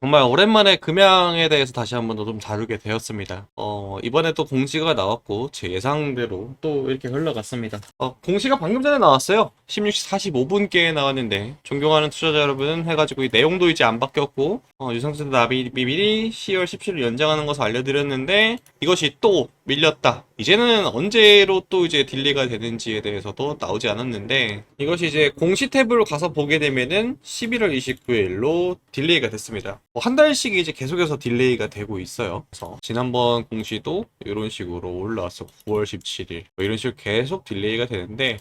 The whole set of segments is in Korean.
정말 오랜만에 금양에 대해서 다시 한번 더 좀 다루게 되었습니다. 이번에 또 공시가 나왔고, 제 예상대로 또 이렇게 흘러갔습니다. 공시가 방금 전에 나왔어요. 16시 45분께 나왔는데, 존경하는 투자자 여러분 해가지고 이 내용도 이제 안 바뀌었고, 유상증자 납입이 10월 17일 연장하는 것을 알려드렸는데, 이것이 또 밀렸다. 이제는 언제로 또 이제 딜레이가 되는지에 대해서도 나오지 않았는데, 이것이 이제 공시 탭으로 가서 보게 되면은 11월 29일로 딜레이가 됐습니다. 한 달씩 이제 계속해서 딜레이가 되고 있어요. 그래서 지난번 공시도 이런 식으로 올라왔어. 9월 17일. 이런 식으로 계속 딜레이가 되는데,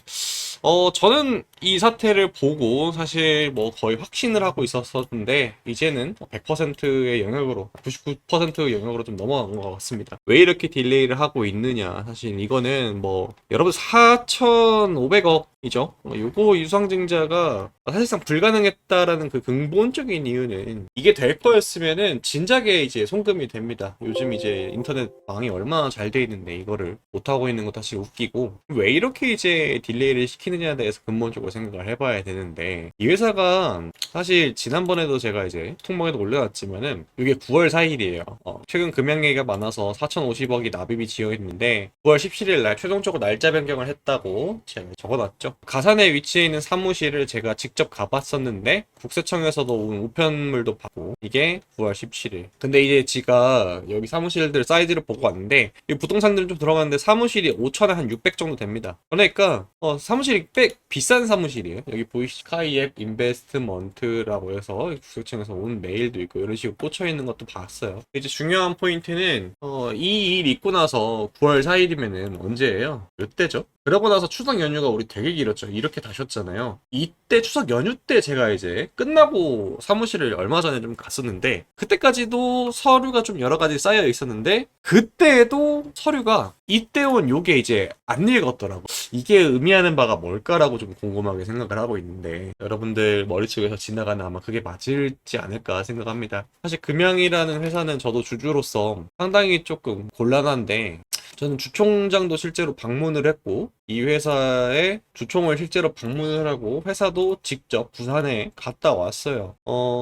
저는 이 사태를 보고 사실 뭐 거의 확신을 하고 있었었는데, 이제는 100%의 영역으로, 99%의 영역으로 좀 넘어간 것 같습니다. 왜 이렇게 딜레이를 하고 있느냐. 사실 이거는 뭐, 여러분 4,500억이죠. 요거 유상증자가 사실상 불가능했다라는 그 근본적인 이유는 이게 될 거였으면은 진작에 이제 송금이 됩니다. 요즘 이제 인터넷 방이 얼마나 잘 돼 있는데 이거를 못하고 있는 거 사실 웃기고, 왜 이렇게 이제 딜레이를 시키느냐에 대해서 근본적으로 생각을 해봐야 되는데, 이 회사가 사실 지난번에도 제가 이제 통방에도 올려놨지만은 이게 9월 4일이에요. 최근 금양 얘기가 많아서 4,050억이 납입이 지어 있는데 9월 17일 날 최종적으로 날짜 변경을 했다고 제가 적어놨죠. 가산에 위치해 있는 사무실을 제가 직접 가봤었는데 국세청에서도 온 우편물도 받고, 이게 9월 17일. 근데 이제 지가 여기 사무실들 사이즈를 보고 왔는데, 이 부동산들은 좀 들어갔는데 사무실이 5천에 한 600 정도 됩니다. 그러니까 사무실이 꽤 비싼 사무실이에요. 여기 보이시 스카이앱 인베스트먼트라고 해서 국세청에서 온 메일도 있고 이런 식으로 꽂혀 있는 것도 봤어요. 이제 중요한 포인트는 이 일 있고 나서 9월 4일이면은 언제예요? 몇 대죠? 그러고 나서 추석 연휴가 우리 되게 길었죠. 이렇게 다 쉬었잖아요. 이때 추석 연휴 때 제가 이제 끝나고 사무실을 얼마 전에 좀 갔었는데, 그때까지도 서류가 좀 여러 가지 쌓여 있었는데, 그때도 서류가 이때 온 요게 이제 안 읽었더라고. 이게 의미하는 바가 뭘까라고 좀 궁금하게 생각을 하고 있는데, 여러분들 머릿속에서 지나가는 아마 그게 맞을지 않을까 생각합니다. 사실 금양이라는 회사는 저도 주주로서 상당히 조금 곤란한데, 저는 주총장도 실제로 방문을 했고, 이 회사의 주총을 실제로 방문을 하고 회사도 직접 부산에 갔다 왔어요.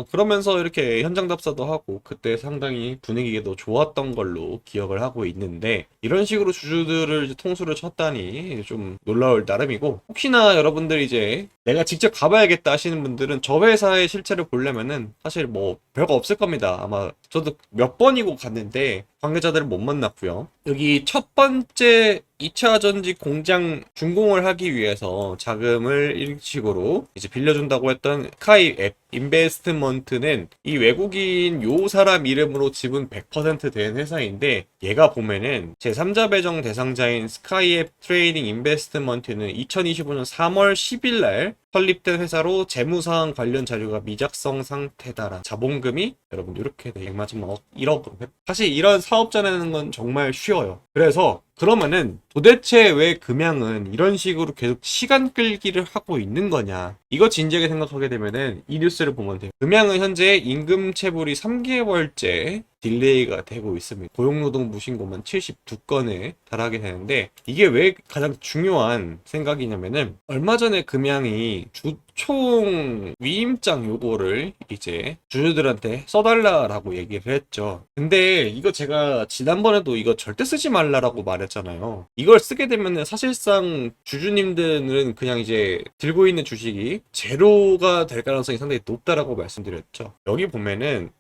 그러면서 이렇게 현장 답사도 하고 그때 상당히 분위기도 좋았던 걸로 기억을 하고 있는데, 이런 식으로 주주들을 이제 통수를 쳤다니 좀 놀라울 나름이고, 혹시나 여러분들 이제 내가 직접 가봐야겠다 하시는 분들은 저 회사의 실체를 보려면은 사실 뭐 별거 없을 겁니다. 아마 저도 몇 번이고 갔는데 관계자들을 못 만났고요. 여기 첫 번째 2차 전지 공장 준공을 하기 위해서 자금을 일식으로 이제 빌려준다고 했던 스카이 앱 인베스트먼트는 이 외국인 요 사람 이름으로 지분 100%된 회사인데, 얘가 보면은 제3자 배정 대상자인 스카이앱 트레이딩 인베스트먼트는 2025년 3월 10일 날 설립된 회사로 재무사항 관련 자료가 미작성 상태다라. 자본금이 여러분 이렇게 돼. 맞으면 1억. 사실 이런 사업자라는 건 정말 쉬워요. 그래서 그러면은 도대체 왜 금양은 이런 식으로 계속 시간 끌기를 하고 있는 거냐? 이거 진지하게 생각하게 되면은 이 뉴스를 보면 돼요. 금양은 현재 임금 체불이 3개월째 딜레이가 되고 있습니다. 고용노동 무신고만 72건에 달하게 되는데, 이게 왜 가장 중요한 생각이냐면은, 얼마 전에 금양이 주총 위임장 요거를 이제 주주들한테 써달라라고 얘기를 했죠. 근데 이거 제가 지난번에도 이거 절대 쓰지 말라라고 말했잖아요. 이걸 쓰게 되면 사실상 주주님들은 그냥 이제 들고 있는 주식이 제로가 될 가능성이 상당히 높다라고 말씀드렸죠. 여기 보면은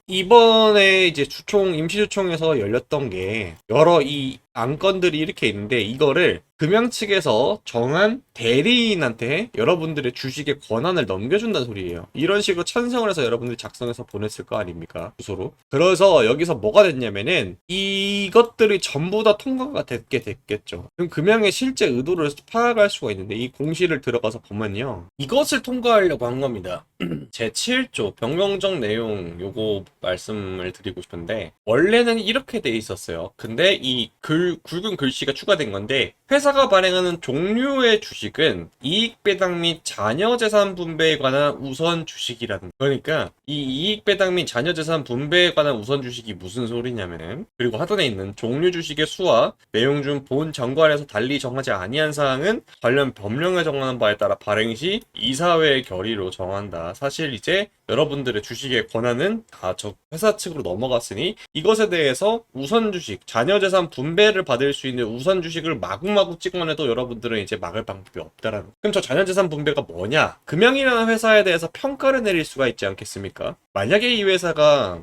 이번에 이제 임시주총에서 열렸던 게 여러 이 안건들이 이렇게 있는데, 이거를 금양 측에서 정한 대리인한테 여러분들의 주식의 권한을 넘겨준다는 소리예요. 이런 식으로 찬성을 해서 여러분들이 작성해서 보냈을 거 아닙니까? 주소로. 그래서 여기서 뭐가 됐냐면은 이것들이 전부 다 통과가 됐겠죠. 그럼 금양의 실제 의도를 파악할 수가 있는데, 이 공시를 들어가서 보면요, 이것을 통과하려고 한 겁니다. 제 7조 변경정 내용 요거 말씀을 드리고 싶은데, 원래는 이렇게 돼 있었어요. 근데 이 굵은 글씨가 추가된 건데, 회사가 발행하는 종류의 주식은 이익 배당 및 자녀 재산 분배에 관한 우선 주식이라는, 그러니까 이 이익 배당 및 자녀 재산 분배에 관한 우선 주식이 무슨 소리냐면은, 그리고 하단에 있는 종류 주식의 수와 내용 중 본 정관에서 달리 정하지 아니한 사항은 관련 법령에 정하는 바에 따라 발행 시 이사회의 결의로 정한다. 사실 이제 여러분들의 주식의 권한은 다 저 회사 측으로 넘어갔으니 이것에 대해서 우선 주식, 자녀재산 분배를 받을 수 있는 우선 주식을 마구마구 찍어내도 여러분들은 이제 막을 방법이 없다라는. 그럼 저 자녀재산 분배가 뭐냐? 금양이라는 회사에 대해서 평가를 내릴 수가 있지 않겠습니까? 만약에 이 회사가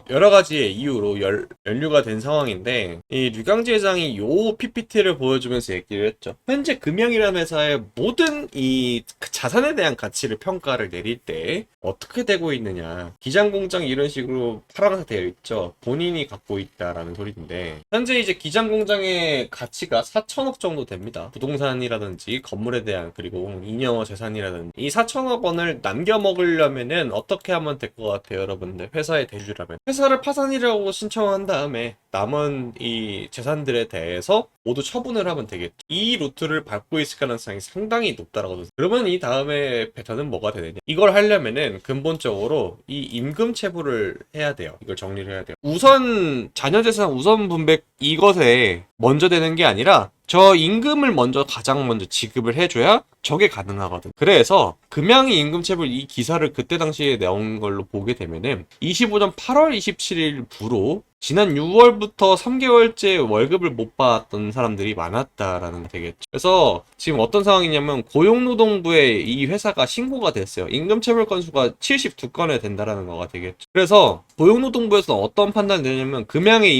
여러 가지의 이유로 연루가 된 상황인데 이 류강재 회장이 요 PPT를 보여주면서 얘기를 했죠. 현재 금양이라는 회사의 모든 이 자산에 대한 가치를 평가를 내릴 때 어떻게 되고 있느냐. 기장공장이 이런 식으로 파란색 되어 있죠. 본인이 갖고 있다라는 소리인데 현재 이제 기장공장의 가치가 4천억 정도 됩니다. 부동산이라든지 건물에 대한 그리고 잉여 재산이라든지 이 4천억 원을 남겨 먹으려면은 어떻게 하면 될 것 같아요, 여러분들? 회사의 대주주라면 회사를 파산이라고 신청한 다음에 남은 이 재산들에 대해서 모두 처분을 하면 되겠죠. 이 루트를 밟고 있을 가능성이 상당히 높다라고. 그러면 이 다음에 패턴은 뭐가 되느냐? 이걸 하려면은 근본적으로 이 임금 체불을 해야 돼요. 이걸 정리를 해야 돼요. 우선 자녀재산 우선 분배 이것에 먼저 되는 게 아니라 저 임금을 가장 먼저 지급을 해줘야 저게 가능하거든. 그래서 금양이 임금체불 이 기사를 그때 당시에 나온 걸로 보게 되면은 25년 8월 27일 부로 지난 6월부터 3개월째 월급을 못 받았던 사람들이 많았다라는 게 되겠죠. 그래서 지금 어떤 상황이냐면 고용노동부에 이 회사가 신고가 됐어요. 임금체불 건수가 72건에 된다라는 거가 되겠죠. 그래서 고용노동부에서는 어떤 판단이 되냐면 금양의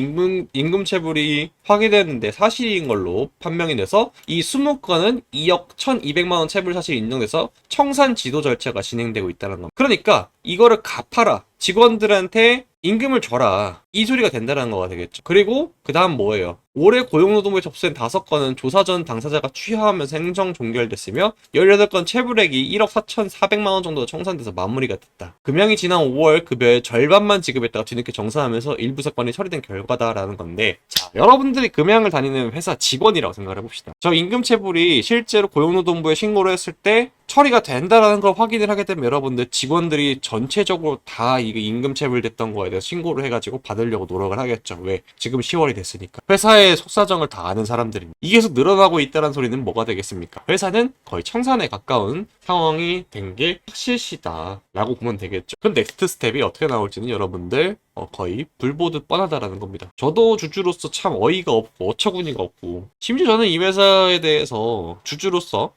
임금체불이 확인됐는데 사실인 걸로 판명이 돼서 이 20건은 2억 1,200만 원 체불 사실이 인정돼서 청산 지도 절차가 진행되고 있다는 겁니다. 그러니까 이거를 갚아라. 직원들한테 임금을 줘라. 이 소리가 된다는 거가 되겠죠. 그리고 그 다음 뭐예요? 올해 고용노동부에 접수된 5건은 조사 전 당사자가 취하하면서 행정 종결됐으며 18건 체불액이 1억 4,400만 원 정도가 청산돼서 마무리가 됐다. 금양이 지난 5월 급여의 절반만 지급했다가 뒤늦게 정산하면서 일부 사건이 처리된 결과다라는 건데 자, 여러분들이 금양을 다니는 회사 직원이라고 생각을 해봅시다. 저 임금 체불이 실제로 고용노동부에 신고를 했을 때 처리가 된다라는 걸 확인을 하게 되면 여러분들 직원들이 전체적으로 다 이게 임금 체불됐던 거에 대해서 신고를 해가지고 받으려고 노력을 하겠죠. 왜? 지금 10월이 됐으니까. 회사의 속사정을 다 아는 사람들이 이게 계속 늘어나고 있다는 소리는 뭐가 되겠습니까? 회사는 거의 청산에 가까운 상황이 된 게 확실시다 라고 보면 되겠죠. 그럼 넥스트 스텝이 어떻게 나올지는 여러분들 거의 불보듯 뻔하다라는 겁니다. 저도 주주로서 참 어이가 없고 어처구니가 없고 심지어 저는 이 회사에 대해서 주주로서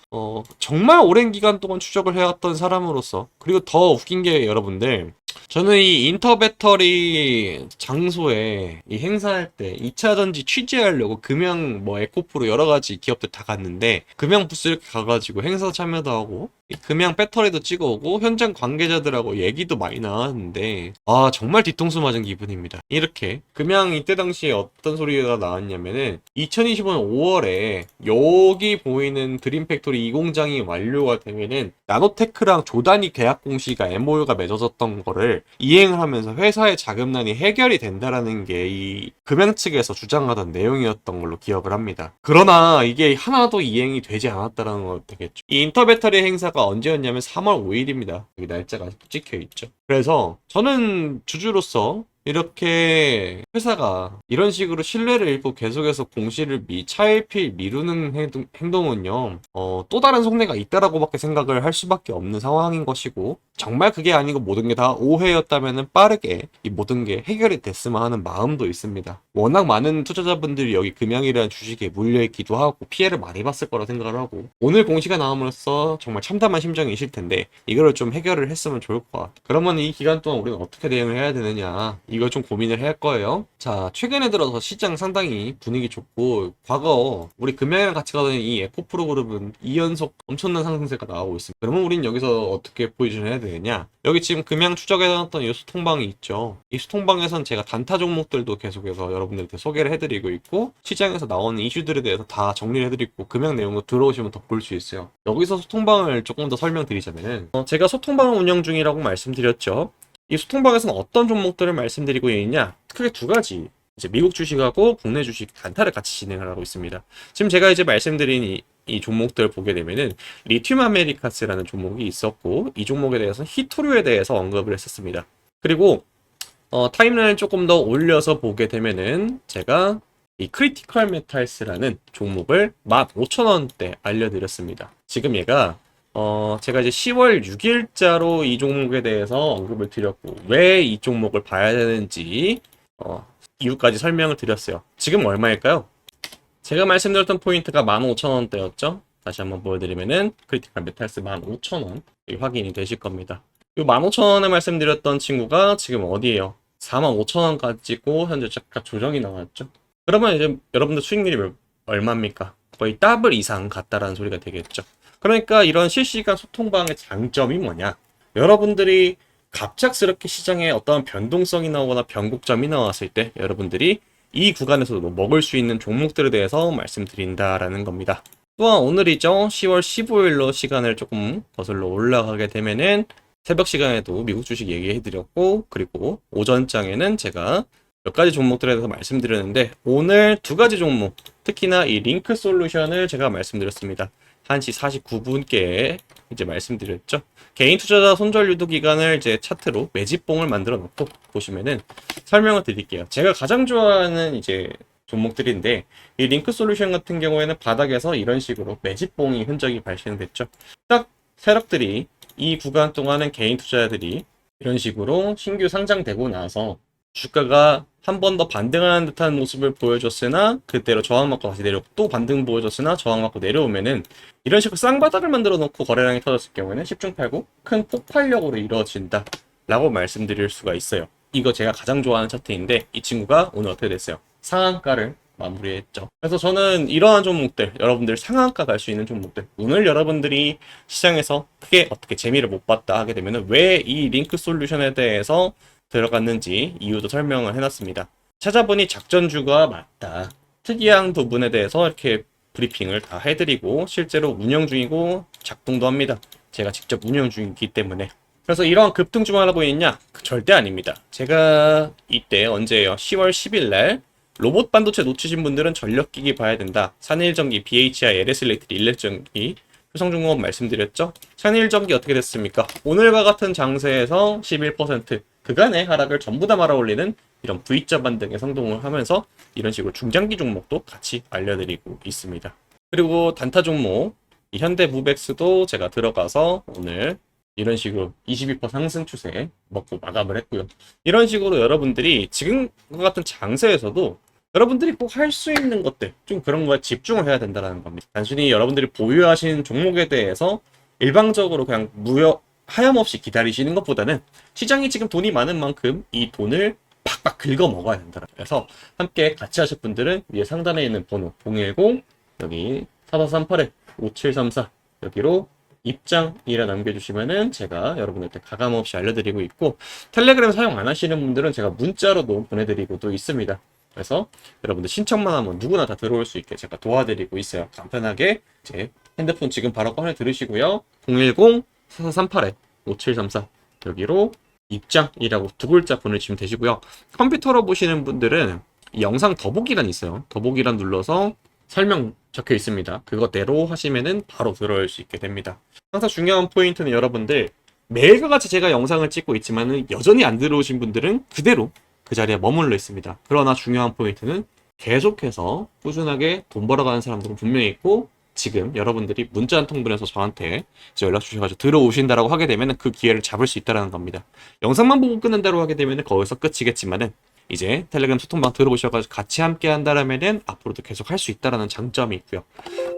정말 오랜 기간 동안 추적을 해왔던 사람으로서 그리고 더 웃긴 게 여러분들 저는 이 인터배터리 장소에 이 행사할 때 2차전지 취재하려고 금양 에코프로 여러 가지 기업들 다 갔는데 금양 부스 이렇게 가가지고 행사 참여도 하고 금양 배터리도 찍어오고 현장 관계자들하고 얘기도 많이 나왔는데 아 정말 뒤통수 맞은 기분입니다. 이렇게 금양 이때 당시에 어떤 소리가 나왔냐면은 2025년 5월에 여기 보이는 드림팩토리 이 공장이 완료가 되면은 나노테크랑 조단위 계약 공시가 MOU가 맺어졌던 거를 이행을 하면서 회사의 자금난이 해결이 된다라는 게 이 금양 측에서 주장하던 내용이었던 걸로 기억을 합니다. 그러나 이게 하나도 이행이 되지 않았다는 거 되겠죠. 이 인터배터리 행사가 언제였냐면 3월 5일입니다. 여기 날짜가 아직도 찍혀 있죠. 그래서 저는 주주로서 이렇게 회사가 이런 식으로 신뢰를 잃고 계속해서 공시를 차일피일 미루는 행동은요 또 다른 속내가 있다라고밖에 생각을 할 수밖에 없는 상황인 것이고 정말 그게 아니고 모든 게 다 오해였다면 빠르게 이 모든 게 해결이 됐으면 하는 마음도 있습니다. 워낙 많은 투자자분들이 여기 금양이라는 주식에 물려있기도 하고 피해를 많이 봤을 거라 생각을 하고 오늘 공시가 나옴으로써 정말 참담한 심정이실 텐데 이거를 좀 해결을 했으면 좋을 것 같아요. 그러면 이 기간 동안 우리는 어떻게 대응을 해야 되느냐 이걸 좀 고민을 할 거예요. 자, 최근에 들어서 시장 상당히 분위기 좋고 과거 우리 금양이랑 같이 가던 이 에코프로 그룹은 2연속 엄청난 상승세가 나오고 있습니다. 그러면 우린 여기서 어떻게 포지션을 해야 되느냐? 여기 지금 금양 추적해놨던 이 수통방이 있죠. 이 수통방에선 제가 단타 종목들도 계속해서 여러분들한테 소개를 해드리고 있고 시장에서 나오는 이슈들에 대해서 다 정리를 해드리고 금양 내용도 들어오시면 더 볼 수 있어요. 여기서 소통방을 조금 더 설명드리자면은 제가 소통방을 운영 중이라고 말씀드렸죠. 이 소통방에서는 어떤 종목들을 말씀드리고 있냐? 크게 두 가지. 이제 미국 주식하고 국내 주식 단타를 같이 진행을 하고 있습니다. 지금 제가 이제 말씀드린 이 종목들을 보게 되면은 리튬 아메리카스라는 종목이 있었고 이 종목에 대해서는 히토류에 대해서 언급을 했었습니다. 그리고 타임라인을 조금 더 올려서 보게 되면은 제가 이 크리티컬 메탈스라는 종목을 15,000원대 알려드렸습니다. 지금 얘가 제가 이제 10월 6일자로 이 종목에 대해서 언급을 드렸고, 왜 이 종목을 봐야 되는지, 이유까지 설명을 드렸어요. 지금 얼마일까요? 제가 말씀드렸던 포인트가 15,000원대였죠? 다시 한번 보여드리면은, 크리티컬 메탈스 15,000원. 확인이 되실 겁니다. 이 15,000원에 말씀드렸던 친구가 지금 어디에요? 45,000원까지 찍고, 현재 잠깐 조정이 나왔죠? 그러면 이제 여러분들 수익률이 얼마입니까? 거의 더블 이상 같다라는 소리가 되겠죠. 그러니까 이런 실시간 소통방의 장점이 뭐냐? 여러분들이 갑작스럽게 시장에 어떤 변동성이 나오거나 변곡점이 나왔을 때 여러분들이 이 구간에서도 먹을 수 있는 종목들에 대해서 말씀드린다라는 겁니다. 또한 오늘이죠. 10월 15일로 시간을 조금 거슬러 올라가게 되면은 새벽 시간에도 미국 주식 얘기해드렸고, 그리고 오전장에는 제가 몇 가지 종목들에 대해서 말씀드렸는데, 오늘 두 가지 종목, 특히나 이 링크 솔루션을 제가 말씀드렸습니다. 1시 49분께 이제 말씀드렸죠. 개인 투자자 손절 유도 기간을 이제 차트로 매집봉을 만들어 놓고 보시면은 설명을 드릴게요. 제가 가장 좋아하는 이제 종목들인데, 이 링크 솔루션 같은 경우에는 바닥에서 이런 식으로 매집봉이 흔적이 발생됐죠. 딱 세력들이 이 구간 동안은 개인 투자자들이 이런 식으로 신규 상장되고 나서 주가가 한 번 더 반등하는 듯한 모습을 보여줬으나 그대로 저항받고 다시 내려오고, 또 반등 보여줬으나 저항받고 내려오면은 이런 식으로 쌍바닥을 만들어 놓고 거래량이 터졌을 경우에는 10중 8구 큰 폭발력으로 이루어진다 라고 말씀드릴 수가 있어요. 이거 제가 가장 좋아하는 차트인데, 이 친구가 오늘 어떻게 됐어요? 상한가를 마무리했죠. 그래서 저는 이러한 종목들, 여러분들 상한가 갈 수 있는 종목들, 오늘 여러분들이 시장에서 크게 어떻게 재미를 못 봤다 하게 되면 왜 이 링크 솔루션에 대해서 들어갔는지 이유도 설명을 해놨습니다. 찾아보니 작전주가 맞다. 특이한 부분에 대해서 이렇게 브리핑을 다 해드리고, 실제로 운영 중이고 작동도 합니다. 제가 직접 운영 중이기 때문에. 그래서 이러한 급등주만 하고 있냐? 절대 아닙니다. 제가 이때 언제예요? 10월 10일 날 로봇 반도체 놓치신 분들은 전력기기 봐야 된다. 산일전기, BHI, LS-레이트, 일렉전기, 효성중공업 말씀드렸죠? 산일전기 어떻게 됐습니까? 오늘과 같은 장세에서 11% 그간의 하락을 전부 다 말아올리는 이런 V자 반등에 성공을 하면서 이런 식으로 중장기 종목도 같이 알려드리고 있습니다. 그리고 단타 종목, 이 현대무벡스도 제가 들어가서 오늘 이런 식으로 22% 상승 추세 먹고 마감을 했고요. 이런 식으로 여러분들이 지금과 같은 장세에서도 여러분들이 꼭 할 수 있는 것들, 좀 그런 거에 집중을 해야 된다는 겁니다. 단순히 여러분들이 보유하신 종목에 대해서 일방적으로 그냥 하염없이 기다리시는 것보다는 시장이 지금 돈이 많은 만큼 이 돈을 팍팍 긁어 먹어야 된다. 그래서 함께 같이 하실 분들은 위에 상단에 있는 번호 010 여기 4438-5734 여기로 입장이라 남겨주시면은 제가 여러분한테 가감없이 알려드리고 있고, 텔레그램 사용 안 하시는 분들은 제가 문자로도 보내드리고도 있습니다. 그래서 여러분들 신청만 하면 누구나 다 들어올 수 있게 제가 도와드리고 있어요. 간편하게 제 핸드폰 지금 바로 꺼내 들으시고요. 010-4438-5734 여기로 입장이라고 두 글자 보내주시면 되시고요. 컴퓨터로 보시는 분들은 이 영상 더보기란 있어요. 더보기란 눌러서 설명 적혀 있습니다. 그것대로 하시면은 바로 들어올 수 있게 됩니다. 항상 중요한 포인트는 여러분들, 매일과 같이 제가 영상을 찍고 있지만은 여전히 안 들어오신 분들은 그대로 그 자리에 머물러 있습니다. 그러나 중요한 포인트는 계속해서 꾸준하게 돈 벌어가는 사람들은 분명히 있고, 지금 여러분들이 문자 한 통 보내서 저한테 이제 연락 주셔가지고 들어오신다라고 하게 되면 그 기회를 잡을 수 있다는 겁니다. 영상만 보고 끊는다고 하게 되면 거기서 끝이겠지만은 이제 텔레그램 소통방 들어오셔가지고 같이 함께 한다라면은 앞으로도 계속 할 수 있다라는 장점이 있고요.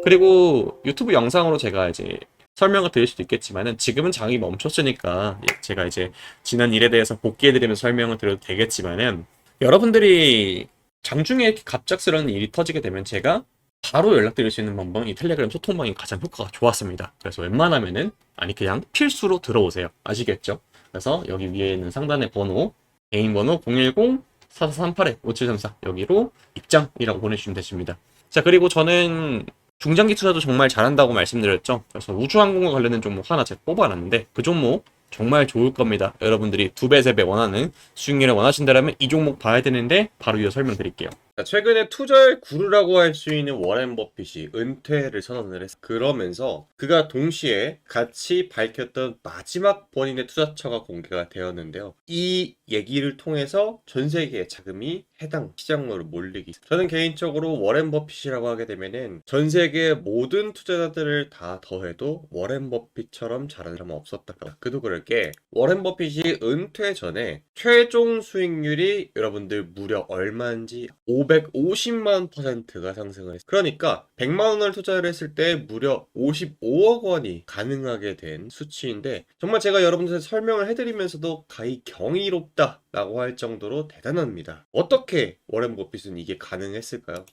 그리고 유튜브 영상으로 제가 이제 설명을 드릴 수도 있겠지만은 지금은 장이 멈췄으니까 제가 이제 지난 일에 대해서 복귀해드리면서 설명을 드려도 되겠지만은, 여러분들이 장중에 이렇게 갑작스러운 일이 터지게 되면 제가 바로 연락드릴 수 있는 방법은 이 텔레그램 소통방이 가장 효과가 좋았습니다. 그래서 웬만하면은, 아니 그냥 필수로 들어오세요. 아시겠죠? 그래서 여기 위에 있는 상단의 번호, 개인 번호 010-4438-5734 여기로 입장이라고 보내주시면 되십니다. 자, 그리고 저는 중장기 투자도 정말 잘한다고 말씀드렸죠. 그래서 우주항공과 관련된 종목 하나 제가 뽑아놨는데 그 종목 정말 좋을 겁니다. 여러분들이 2배, 3배 원하는 수익률을 원하신다면 이 종목 봐야 되는데 바로 이어 설명드릴게요. 최근에 투자의 구루라고 할 수 있는 워렌 버핏이 은퇴를 선언을 했어요. 그러면서 그가 동시에 같이 밝혔던 마지막 본인의 투자처가 공개가 되었는데요. 이 얘기를 통해서 전 세계의 자금이 해당 시장으로 몰리기. 저는 개인적으로 워렌 버핏이라고 하게 되면은 전 세계의 모든 투자자들을 다 더해도 워렌 버핏처럼 잘하는 사람은 없었다. 그도 그럴 게 워렌 버핏이 은퇴 전에 최종 수익률이 여러분들 무려 얼마인지 550만 %가 상승을 했어요. 그러니까 100만 원을 투자를 했을 때 무려 55억 원이 가능하게 된 수치인데 정말 제가 여러분들한테 설명을 해드리면서도 가히 경이롭다 라고 할 정도로 대단합니다. 어떻게 워렌 버핏은 이게 가능했을까요?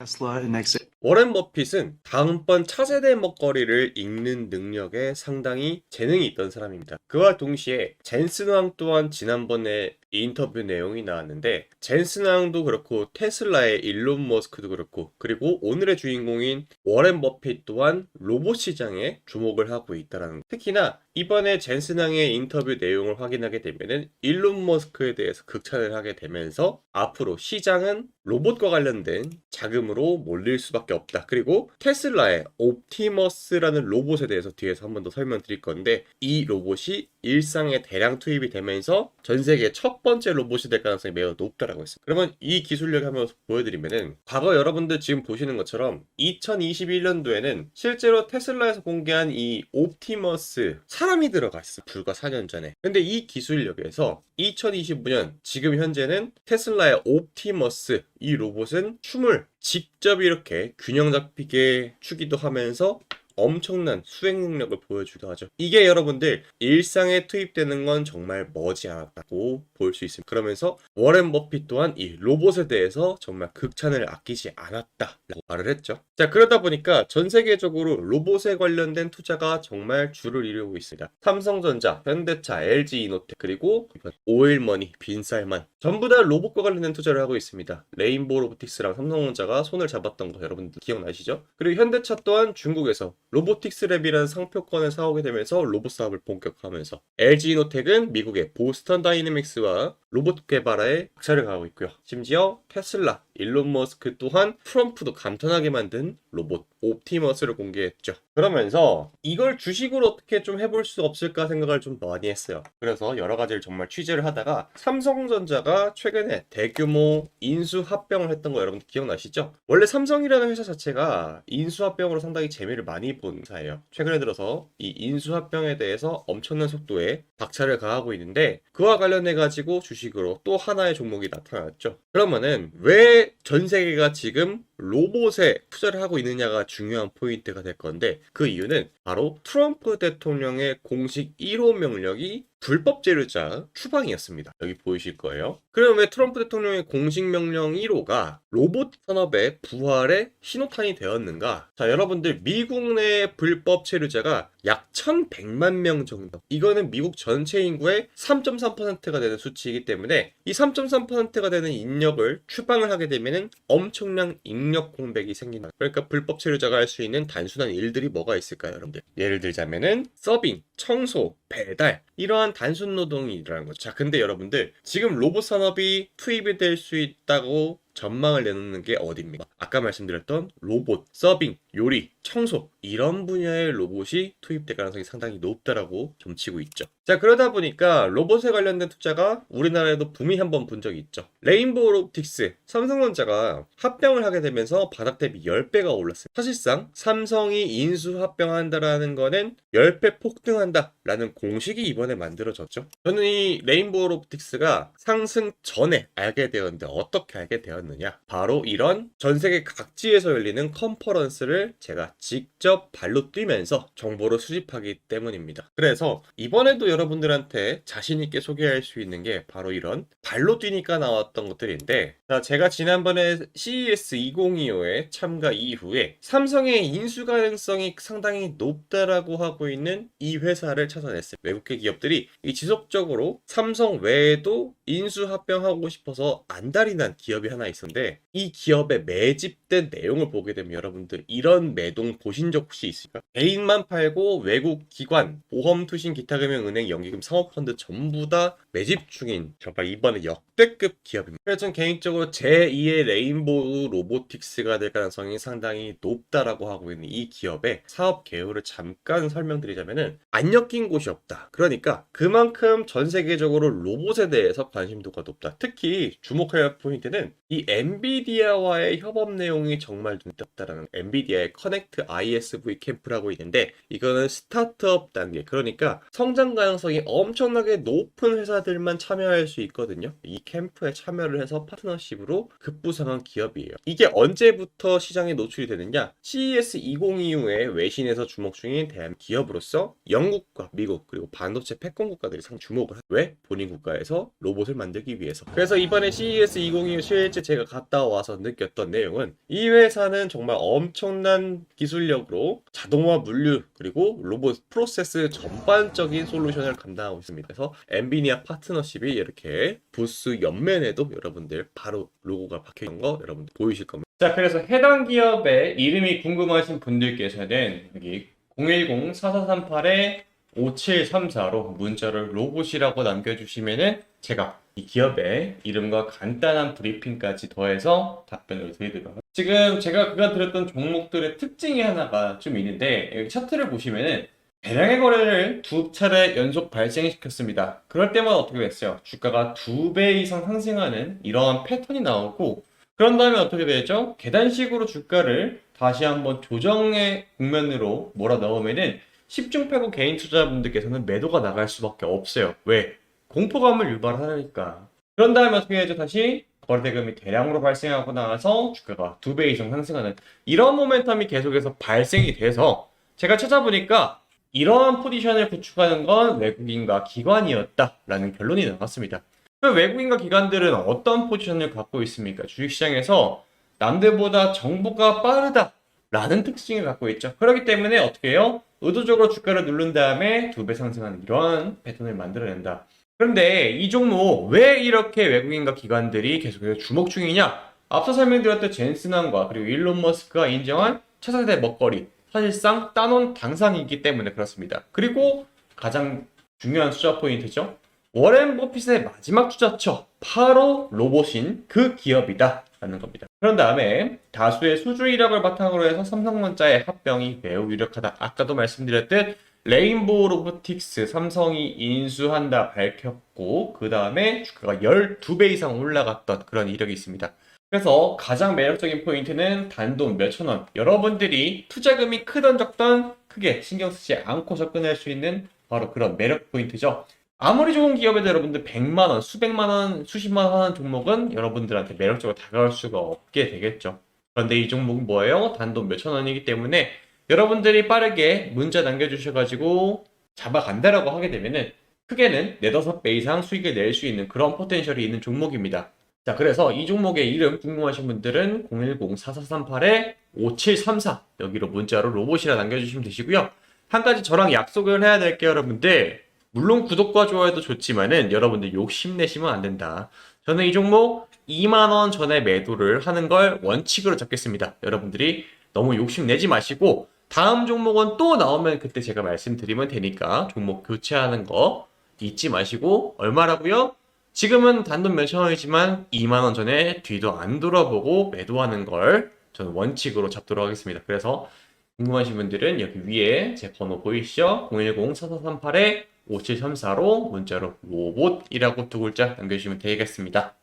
워렌 버핏은 다음번 차세대 먹거리를 읽는 능력에 상당히 재능이 있던 사람입니다. 그와 동시에 젠슨 왕 또한 지난번에 인터뷰 내용이 나왔는데 젠슨 왕도 그렇고 테슬라의 일론 머스크도 그렇고 그리고 오늘의 주인공인 워렌 버핏 또한 로봇 시장에 주목을 하고 있다는 것. 특히나 이번에 젠슨 왕의 인터뷰 내용을 확인하게 되면은 일론 머스크에 대해서 극찬을 하게 되면서 앞으로 시장은 로봇과 관련된 자금으로 몰릴 수밖에 없다. 그리고 테슬라의 옵티머스라는 로봇에 대해서 뒤에서 한 번 더 설명드릴 건데 이 로봇이 일상에 대량 투입이 되면서 전 세계 첫 번째 로봇이 될 가능성이 매우 높다라고 했어요. 그러면 이 기술력 한번 보여드리면은 과거 여러분들 지금 보시는 것처럼 2021년도에는 실제로 테슬라에서 공개한 이 옵티머스 사람이 들어가 있어. 불과 4년 전에. 근데 이 기술력에서 2025년 지금 현재는 테슬라의 옵티머스 이 로봇은 춤을 직접 이렇게 균형 잡히게 추기도 하면서 엄청난 수행 능력을 보여주기도 하죠. 이게 여러분들 일상에 투입되는 건 정말 머지않았다고 볼 수 있습니다. 그러면서 워렌 버핏 또한 이 로봇에 대해서 정말 극찬을 아끼지 않았다라고 말을 했죠. 자, 그러다 보니까 전 세계적으로 로봇에 관련된 투자가 정말 줄을 이루고 있습니다. 삼성전자, 현대차, LG이노텍 그리고 오일머니, 빈쌀만 전부 다 로봇과 관련된 투자를 하고 있습니다. 레인보우 로보틱스랑 삼성전자가 손을 잡았던 거 여러분들 기억나시죠? 그리고 현대차 또한 중국에서 로보틱스랩이라는 상표권을 사오게 되면서 로봇 사업을 본격화하면서 LG이노텍은 미국의 보스턴 다이내믹스와 로봇 개발에 박차를 가하고 있고요. 심지어 테슬라, 일론 머스크 또한 트럼프도 감탄하게 만든 로봇 옵티머스를 공개했죠. 그러면서 이걸 주식으로 어떻게 좀 해볼 수 없을까 생각을 좀 많이 했어요. 그래서 여러 가지를 정말 취재를 하다가 삼성전자가 최근에 대규모 인수합병을 했던 거 여러분들 기억나시죠? 원래 삼성이라는 회사 자체가 인수합병으로 상당히 재미를 많이 본 회사예요. 최근에 들어서 이 인수합병에 대해서 엄청난 속도에 박차를 가하고 있는데 그와 관련해 가지고 주식으로 또 하나의 종목이 나타났죠. 그러면은 왜 전 세계가 지금 로봇에 투자를 하고 있느냐가 중요한 포인트가 될 건데 그 이유는 바로 트럼프 대통령의 공식 1호 명령이 불법 재료자 추방이었습니다. 여기 보이실 거예요. 그럼 왜 트럼프 대통령의 공식 명령 1호가 로봇 산업의 부활의 신호탄이 되었는가? 자, 여러분들 미국 내 불법 체류자가 약 1100만 명 정도. 이거는 미국 전체 인구의 3.3%가 되는 수치이기 때문에 이 3.3%가 되는 인력을 추방을 하게 되면은 엄청난 인력 공백이 생긴다. 그러니까 불법 체류자가 할 수 있는 단순한 일들이 뭐가 있을까요, 여러분들? 예를 들자면은 서빙, 청소, 배달 이러한 단순 노동이 일어나는 거죠. 자, 근데 여러분들 지금 로봇 산업이 투입이 될 수 있다고 전망을 내놓는 게 어디입니까? 아까 말씀드렸던 로봇, 서빙, 요리, 청소 이런 분야의 로봇이 투입될 가능성이 상당히 높다라고 점치고 있죠. 자, 그러다 보니까 로봇에 관련된 투자가 우리나라에도 붐이 한번 분 적이 있죠. 레인보우 로보틱스, 삼성전자가 합병을 하게 되면서 바닥 대비 10배가 올랐어요. 사실상 삼성이 인수 합병한다라는 거는 10배 폭등한다라는 공식이 이번에 만들어졌죠. 저는 이 레인보우 로보틱스가 상승 전에 알게 되었는데 어떻게 알게 되었느냐? 바로 이런 전 세계 각지에서 열리는 컨퍼런스를 제가 직접 발로 뛰면서 정보를 수집하기 때문입니다. 그래서 이번에도 여러분들한테 자신있게 소개할 수 있는 게 바로 이런 발로 뛰니까 나왔던 것들인데, 자, 제가 지난번에 CES 2025에 참가 이후에 삼성의 인수 가능성이 상당히 높다라고 하고 있는 이 회사를 찾아냈어요. 외국계 기업들이 이 지속적으로 삼성 외에도 인수 합병하고 싶어서 안달이 난 기업이 하나 있었는데 이 기업의 매집된 내용을 보게 되면 여러분들 이런 매동 보신 적 혹시 있을까요? 개인만 팔고 외국 기관, 보험, 투신, 기타 금융, 은행, 연기금, 사모펀드 전부 다 매집 중인 정말 이번에 역대급 기업입니다. 그래서 전 개인적으로 실질적으로 제2의 레인보우 로보틱스가 될 가능성이 상당히 높다라고 하고 있는 이 기업의 사업 개요를 잠깐 설명드리자면은 안 엮인 곳이 없다. 그러니까 그만큼 전 세계적으로 로봇에 대해서 관심도가 높다. 특히 주목할 포인트는 이 엔비디아와의 협업 내용이 정말 눈에 띄었다라는 엔비디아의 커넥트 ISV 캠프라고 있는데 이거는 스타트업 단계 그러니까 성장 가능성이 엄청나게 높은 회사들만 참여할 수 있거든요. 이 캠프에 참여를 해서 파트너십으로 급부상한 기업이에요. 이게 언제부터 시장에 노출이 되느냐? CES 2025에 외신에서 주목 중인 대한 기업으로서 영국과 미국 그리고 반도체 패권 국가들이 상 주목을 왜? 본인 국가에서 로봇을 만들기 위해서. 그래서 이번에 CES 2025 실제 제가 갔다 와서 느꼈던 내용은 이 회사는 정말 엄청난 기술력으로 자동화 물류 그리고 로봇 프로세스 전반적인 솔루션을 감당하고 있습니다. 그래서 엔비디아 파트너십이 이렇게 부스 옆면에도 여러분들 바로 로고가 박혀있는 거 여러분들 보이실 겁니다. 자, 그래서 해당 기업의 이름이 궁금하신 분들께서는 여기 010-4438-5734로 문자를 로봇이라고 남겨주시면은 제가 이 기업의 이름과 간단한 브리핑까지 더해서 답변을 드리도록 하겠습니다. 지금 제가 그간 드렸던 종목들의 특징이 하나가 좀 있는데 여기 차트를 보시면은 대량의 거래를 두 차례 연속 발생시켰습니다. 그럴 때마다 어떻게 됐어요? 주가가 2배 이상 상승하는 이러한 패턴이 나오고 그런 다음에 어떻게 되죠? 계단식으로 주가를 다시 한번 조정의 국면으로 몰아넣으면은 10중 8구 개인 투자자분들께서는 매도가 나갈 수밖에 없어요. 왜? 공포감을 유발하니까. 그런 다음에 어떻게 되죠? 다시 거래대금이 대량으로 발생하고 나서 주가가 2배 이상 상승하는 이런 모멘텀이 계속해서 발생이 돼서 제가 찾아보니까 이러한 포지션을 구축하는 건 외국인과 기관이었다라는 결론이 나왔습니다. 그 외국인과 기관들은 어떤 포지션을 갖고 있습니까? 주식시장에서 남들보다 정보가 빠르다라는 특징을 갖고 있죠. 그렇기 때문에 어떻게 해요? 의도적으로 주가를 누른 다음에 2배 상승하는 이러한 패턴을 만들어낸다. 그런데 이 종목 왜 이렇게 외국인과 기관들이 계속해서 주목 중이냐? 앞서 설명드렸던 젠슨왕과 그리고 일론 머스크가 인정한 차세대 먹거리 사실상 따놓은 당상이기 때문에 그렇습니다. 그리고 가장 중요한 투자 포인트죠. 워렌 버핏의 마지막 투자처 바로 로봇인 그 기업이다 라는 겁니다. 그런 다음에 다수의 수주 이력을 바탕으로 해서 삼성전자의 합병이 매우 유력하다. 아까도 말씀드렸듯 레인보우 로보틱스 삼성이 인수한다 밝혔고 그 다음에 주가가 12배 이상 올라갔던 그런 이력이 있습니다. 그래서 가장 매력적인 포인트는 단돈 몇천 원. 여러분들이 투자금이 크던 적던 크게 신경 쓰지 않고 접근할 수 있는 바로 그런 매력 포인트죠. 아무리 좋은 기업에도 여러분들 100만 원, 수백만 원, 수십만 원 하는 종목은 여러분들한테 매력적으로 다가갈 수가 없게 되겠죠. 그런데 이 종목은 뭐예요? 단돈 몇천 원이기 때문에 여러분들이 빠르게 문자 남겨주셔가지고 잡아간다라고 하게 되면은 크게는 4, 5배 이상 수익을 낼 수 있는 그런 포텐셜이 있는 종목입니다. 자, 그래서 이 종목의 이름 궁금하신 분들은 010-4438-5734 여기로 문자로 로봇이라 남겨주시면 되시고요. 한 가지 저랑 약속을 해야 될 게 여러분들 물론 구독과 좋아요도 좋지만은 여러분들 욕심내시면 안 된다. 저는 이 종목 2만원 전에 매도를 하는 걸 원칙으로 잡겠습니다. 여러분들이 너무 욕심내지 마시고 다음 종목은 또 나오면 그때 제가 말씀드리면 되니까 종목 교체하는 거 잊지 마시고 얼마라고요? 지금은 단돈 몇천 원이지만 2만원 전에 뒤도 안 돌아보고 매도하는 걸 저는 원칙으로 잡도록 하겠습니다. 그래서 궁금하신 분들은 여기 위에 제 번호 보이시죠? 010-4438-5734로 문자로 로봇이라고 두 글자 남겨주시면 되겠습니다.